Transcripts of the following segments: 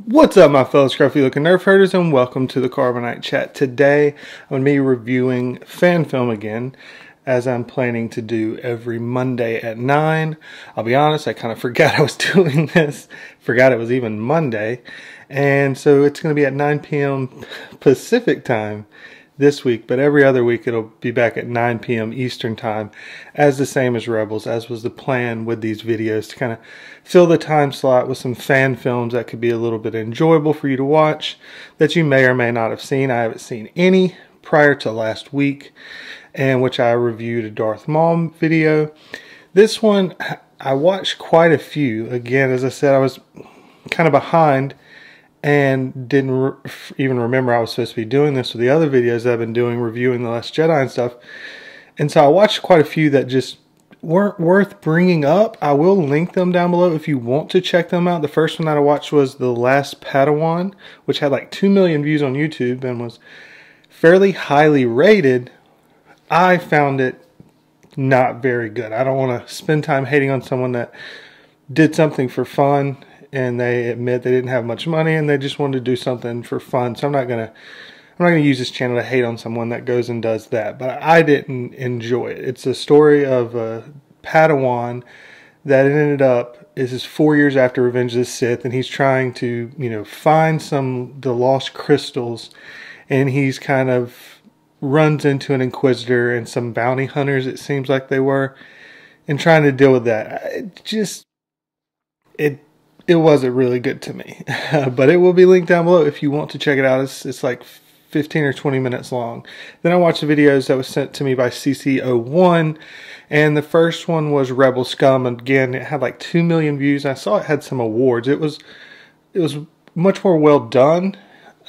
What's up, my fellow scruffy looking nerf herders, and welcome to the Carbonite Chat. Today I'm going to be reviewing fan film again, as I'm planning to do every Monday at 9. I'll be honest, I kind of forgot I was doing this, forgot it was even Monday, and so it's going to be at 9 p.m. Pacific time this week, but every other week it'll be back at 9 p.m. Eastern time, as the same as Rebels, as was the plan with these videos, to kind of fill the time slot with some fan films that could be a little bit enjoyable for you to watch, that you may or may not have seen. I haven't seen any prior to last week, and which I reviewed a Darth Maul video. This one, I watched quite a few. Again, as I said, I was kind of behind and didn't even remember I was supposed to be doing this with the other videos that I've been doing, reviewing The Last Jedi and stuff. And so I watched quite a few that just weren't worth bringing up. I will link them down below if you want to check them out. The first one that I watched was The Last Padawan, which had like 2 million views on YouTube and was fairly highly rated. I found it not very good. I don't want to spend time hating on someone that did something for fun and they admit they didn't have much money and they just wanted to do something for fun. So I'm not gonna use this channel to hate on someone that goes and does that. But I didn't enjoy it. It's a story of a Padawan that ended up, this is 4 years after Revenge of the Sith, and he's trying to, find the lost crystals, and he's kind of runs into an Inquisitor and some bounty hunters, it seems like they were, and trying to deal with that. It wasn't really good to me. But it will be linked down below if you want to check it out. It's like 15 or 20 minutes long. Then I watched the videos that was sent to me by CC01, and the first one was Rebel Scum. Again, it had like 2 million views. I saw it had some awards. It was much more well done.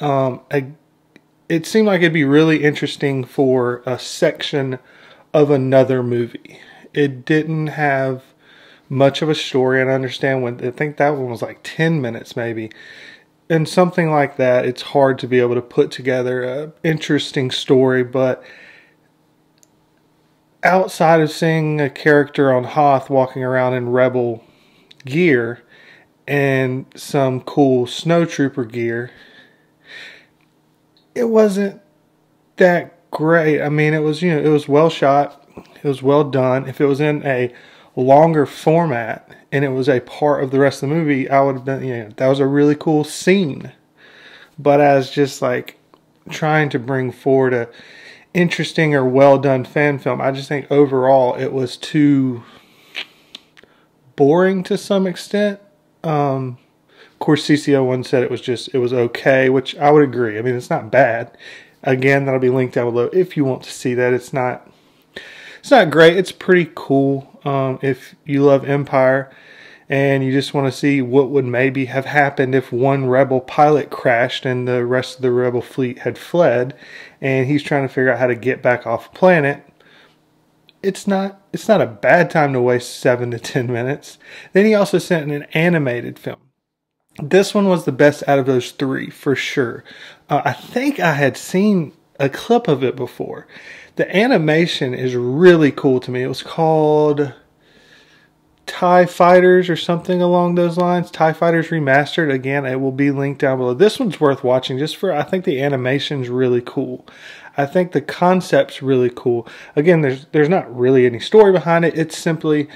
It seemed like it'd be really interesting for a section of another movie. It didn't have much of a story, and I understand I think that one was like 10 minutes maybe. And something like that, it's hard to be able to put together an interesting story, but outside of seeing a character on Hoth walking around in Rebel gear and some cool snowtrooper gear, it wasn't that great. I mean, it was, it was well shot, it was well done. If it was in a longer format and it was a part of the rest of the movie, I would have been, that was a really cool scene. But as just like trying to bring forward a interesting or well done fan film, I just think overall it was too boring to some extent. Of course, CCO1 said it was okay, which I would agree. I mean, it's not bad. Again, that'll be linked down below if you want to see that. It's not great. It's pretty cool. If you love Empire and you just want to see what would maybe have happened if one Rebel pilot crashed and the rest of the Rebel fleet had fled, and he's trying to figure out how to get back off planet, it's not a bad time to waste 7 to 10 minutes. Then he also sent an animated film. This one was the best out of those three, for sure. I think I had seen a clip of it before. The animation is really cool to me. It was called TIE Fighters or something along those lines. TIE Fighters Remastered. Again, it will be linked down below. This one's worth watching just for, I think the animation's really cool. I think the concept's really cool. Again, there's not really any story behind it. It's simply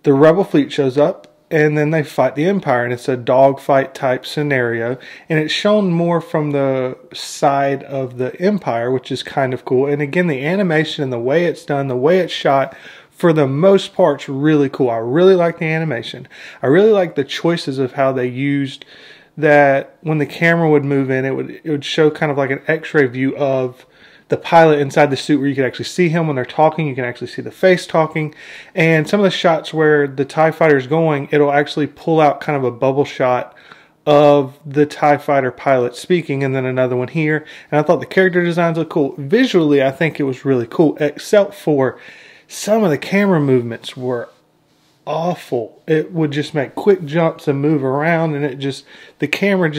the Rebel fleet shows up, and then they fight the Empire, and it's a dogfight type scenario, and it's shown more from the side of the Empire, which is kind of cool. And again, the animation and the way it's done, the way it's shot, for the most part, is really cool. I really like the animation. I really like the choices of how they used that. When the camera would move in, it would show kind of like an x-ray view of the pilot inside the suit, where you could actually see him when they're talking. You can actually see the face talking. And some of the shots where the TIE fighter is going, it'll actually pull out kind of a bubble shot of the TIE fighter pilot speaking, and then another one here. And I thought the character designs looked cool. Visually, I think it was really cool, except for some of the camera movements were awful. It would just make quick jumps and move around, and the camera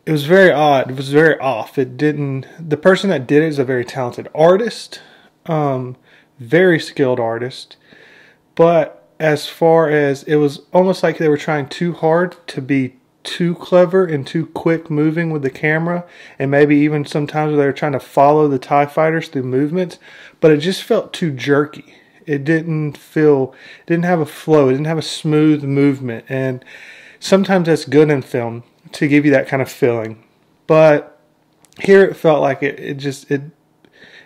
it was very odd. It was very off. The person that did it is a very talented artist, very skilled artist, but as far as it was almost like they were trying too hard to be too clever and too quick moving with the camera, and maybe even sometimes they were trying to follow the TIE fighters through movements, but it just felt too jerky. It didn't have a flow, it didn't have a smooth movement, and sometimes that's good in film to give you that kind of feeling. But here it felt like it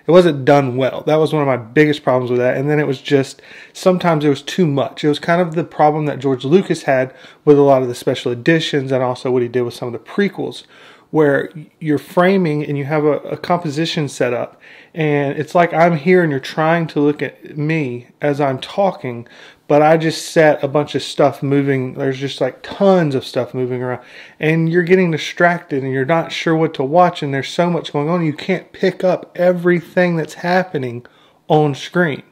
wasn't done well. That was one of my biggest problems with that. And then it was just, sometimes it was too much. It was kind of the problem that George Lucas had with a lot of the special editions and also what he did with some of the prequels, where you're framing and you have a composition set up. And it's like I'm here and you're trying to look at me as I'm talking, but I just set a bunch of stuff moving. There's just like tons of stuff moving around. And you're getting distracted and you're not sure what to watch. And there's so much going on. You can't pick up everything that's happening on screen.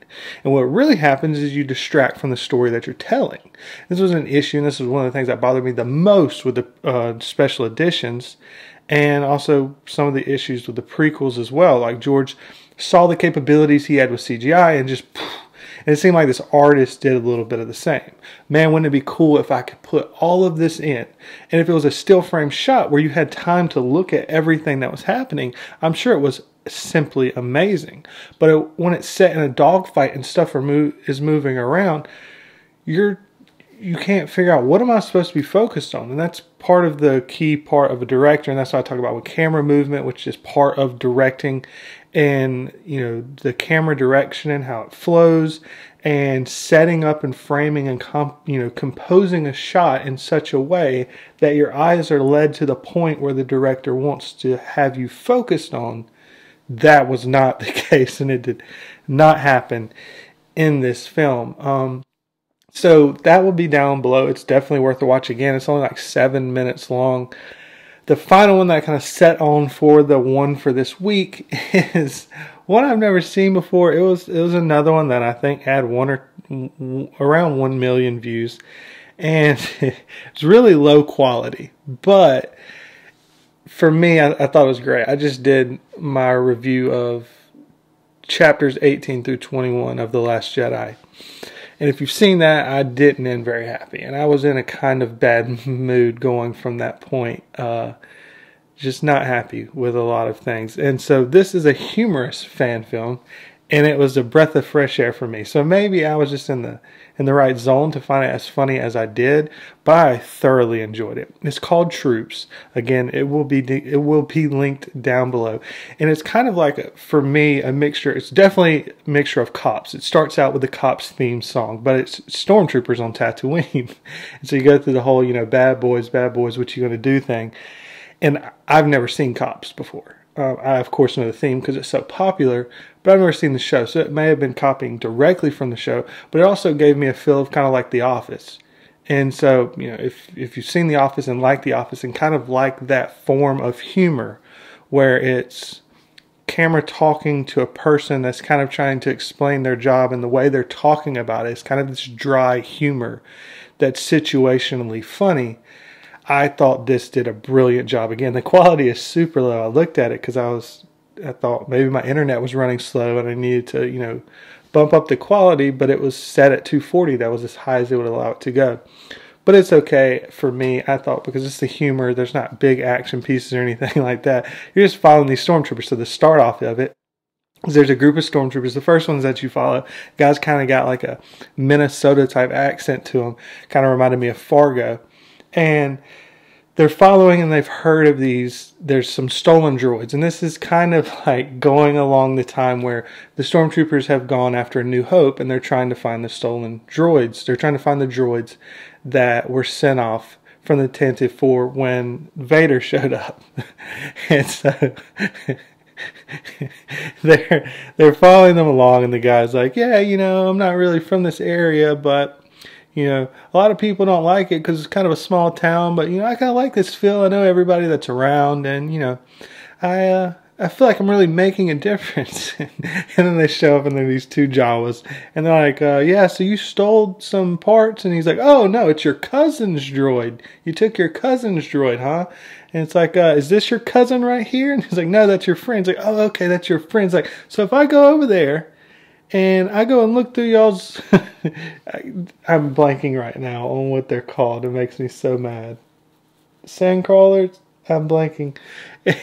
And what really happens is you distract from the story that you're telling. This was an issue, and this was one of the things that bothered me the most with the special editions, and also some of the issues with the prequels as well. Like, George saw the capabilities he had with CGI and just, and it seemed like this artist did a little bit of the same. Man, wouldn't it be cool if I could put all of this in? And if it was a still frame shot where you had time to look at everything that was happening, I'm sure it was simply amazing. But when it's set in a dogfight and stuff is moving around, you can't figure out, what am I supposed to be focused on? And that's part of the key part of a director, and that's what I talk about with camera movement, which is part of directing, and the camera direction and how it flows, and setting up and framing and composing a shot in such a way that your eyes are led to the point where the director wants to have you focused on. That was not the case, and it did not happen in this film. So that will be down below. It's definitely worth a watch again. It's only like 7 minutes long. The final one that I kind of set on for the one for this week is one I've never seen before. It was another one that I think had around 1 million views, and it's really low quality, but for me, I thought it was great. I just did my review of chapters 18 through 21 of The Last Jedi. And if you've seen that, I didn't end very happy. And I was in a kind of bad mood going from that point. Just not happy with a lot of things. And so this is a humorous fan film, and it was a breath of fresh air for me. So maybe I was just in the right zone to find it as funny as I did, but I thoroughly enjoyed it. It's called Troops. Again, it will be linked down below, and it's kind of like, for me, a mixture. It's definitely a mixture of cops. It starts out with the cops theme song, but it's stormtroopers on Tatooine, and so you go through the whole bad boys, what you gonna do thing. And I've never seen Cops before. I, of course, know the theme because it's so popular, but I've never seen the show. So it may have been copying directly from the show, but it also gave me a feel of kind of like The Office. And so, if you've seen The Office and like The Office and kind of like that form of humor where it's camera talking to a person that's kind of trying to explain their job, and the way they're talking about it is kind of this dry humor that's situationally funny, I thought this did a brilliant job. Again, the quality is super low. I looked at it because I thought maybe my internet was running slow and I needed to, bump up the quality, but it was set at 240. That was as high as it would allow it to go. But it's okay for me, I thought, because it's the humor. There's not big action pieces or anything like that. You're just following these stormtroopers. So the start off of it, there's a group of stormtroopers. The first ones that you follow, guys kind of got like a Minnesota type accent to them. Kind of reminded me of Fargo. And they're following, and they've heard of there's some stolen droids. And this is kind of like going along the time where the stormtroopers have gone after A New Hope, and they're trying to find the stolen droids. They're trying to find the droids that were sent off from the Tantive 4 when Vader showed up. And so they're following them along, and the guy's like, yeah, I'm not really from this area, but a lot of people don't like it because it's kind of a small town, but, I kind of like this feel. I know everybody that's around, and, I feel like I'm really making a difference. And then they show up, and they're these two Jawas, and they're like, yeah, so you stole some parts? And he's like, oh, no, it's your cousin's droid. You took your cousin's droid, huh? And it's like, is this your cousin right here? And he's like, no, that's your friend. He's like, oh, okay, that's your friend. He's like, so if I go over there And I go and look through y'all's... I'm blanking right now on what they're called. It makes me so mad. Sandcrawlers? I'm blanking.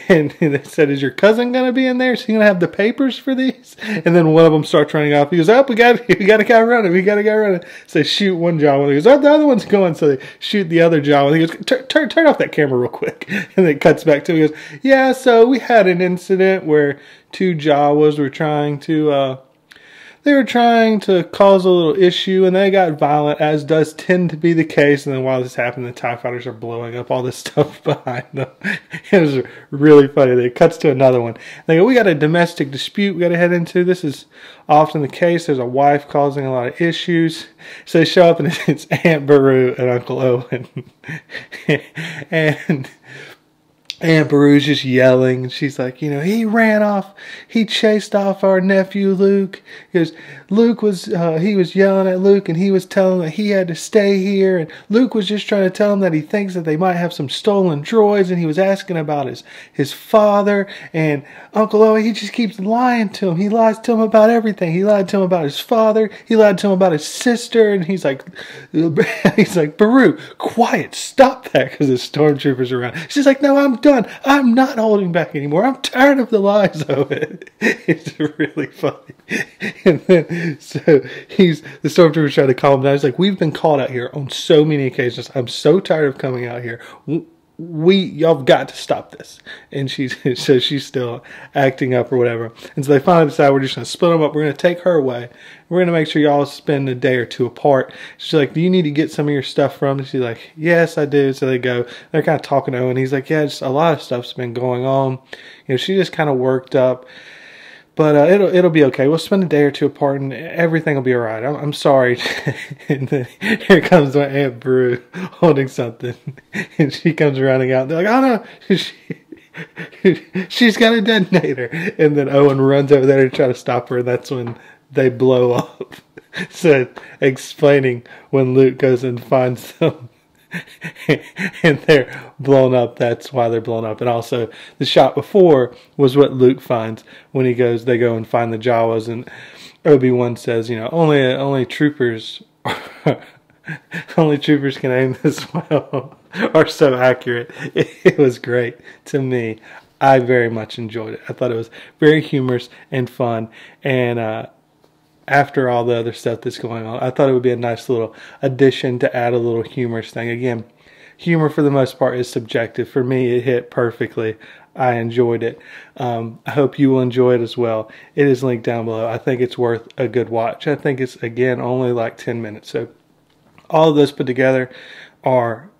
And they said, is your cousin going to be in there? Is he going to have the papers for these? And then one of them starts running off. He goes, we got a guy running. We got a guy running. So they shoot one Jawa. He goes, the other one's going. So they shoot the other Jawa. He goes, turn off that camera real quick. And then it cuts back to him. He goes, yeah, so we had an incident where two Jawas were trying to... They were trying to cause a little issue, and they got violent, as does tend to be the case. And then while this happened, the TIE fighters are blowing up all this stuff behind them. It was really funny. It cuts to another one. They go, we got a domestic dispute we got to head into. This is often the case. There's a wife causing a lot of issues. So they show up, and it's Aunt Beru and Uncle Owen. And Aunt Beru's just yelling. She's like, he ran off. He chased off our nephew Luke. Because Luke was, he was yelling at Luke, and he was telling him that he had to stay here. And Luke was just trying to tell him that he thinks that they might have some stolen droids. And he was asking about his father. And Uncle Owen, he just keeps lying to him. He lies to him about everything. He lied to him about his father. He lied to him about his sister. And he's like, Beru, quiet, stop that, because the stormtroopers are around. She's like, no, I'm done. I'm not holding back anymore. I'm tired of the lies of it. It's really funny. And then, so the stormtrooper's trying to calm him down. He's like, we've been called out here on so many occasions. I'm so tired of coming out here. Y'all have got to stop this. And she's still acting up or whatever. And so they finally decide we're just going to split them up. We're going to take her away. We're going to make sure y'all spend a day or two apart. She's like, do you need to get some of your stuff from? And she's like, yes, I do. So they go. They're kind of talking to Owen. He's like, yeah, just a lot of stuff's been going on. She just kind of worked up. But it'll be okay. We'll spend a day or two apart, and everything will be all right. I'm sorry. And then here comes my Aunt Beru holding something, and she comes running out. They're like, oh no, she's got a detonator. And then Owen runs over there to try to stop her, and that's when they blow up. So explaining when Luke goes and finds them. And they're blown up. That's why they're blown up. And also the shot before was what Luke finds when they go and find the Jawas, and Obi-Wan says, only troopers only troopers can aim this well, are so accurate. It was great to me. I very much enjoyed it. I thought it was very humorous and fun, and after all the other stuff that's going on, I thought it would be a nice little addition to add a little humorous thing. Again, humor for the most part is subjective. For me, it hit perfectly. I enjoyed it. I hope you will enjoy it as well. It is linked down below. I think it's worth a good watch. I think it's, again, only like 10 minutes. So all of those put together are,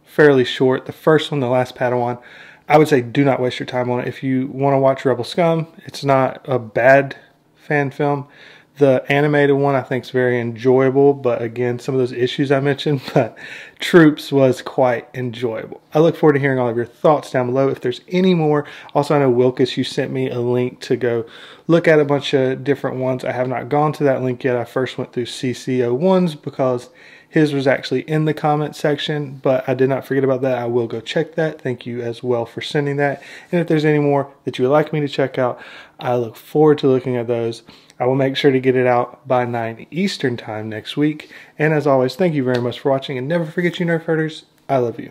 fairly short. The first one, The Last Padawan, I would say do not waste your time on it. If you want to watch Rebel Scum, it's not a bad fan film. The animated one I think is very enjoyable, but again, some of those issues I mentioned, but Troops was quite enjoyable. I look forward to hearing all of your thoughts down below. If there's any more, also I know Wilkes, you sent me a link to go look at a bunch of different ones. I have not gone to that link yet. I first went through CC01's because his was actually in the comment section, but I did not forget about that. I will go check that. Thank you as well for sending that. And if there's any more that you would like me to check out, I look forward to looking at those. I will make sure to get it out by 9 Eastern time next week. And as always, thank you very much for watching. And never forget, you Nerf herders, I love you.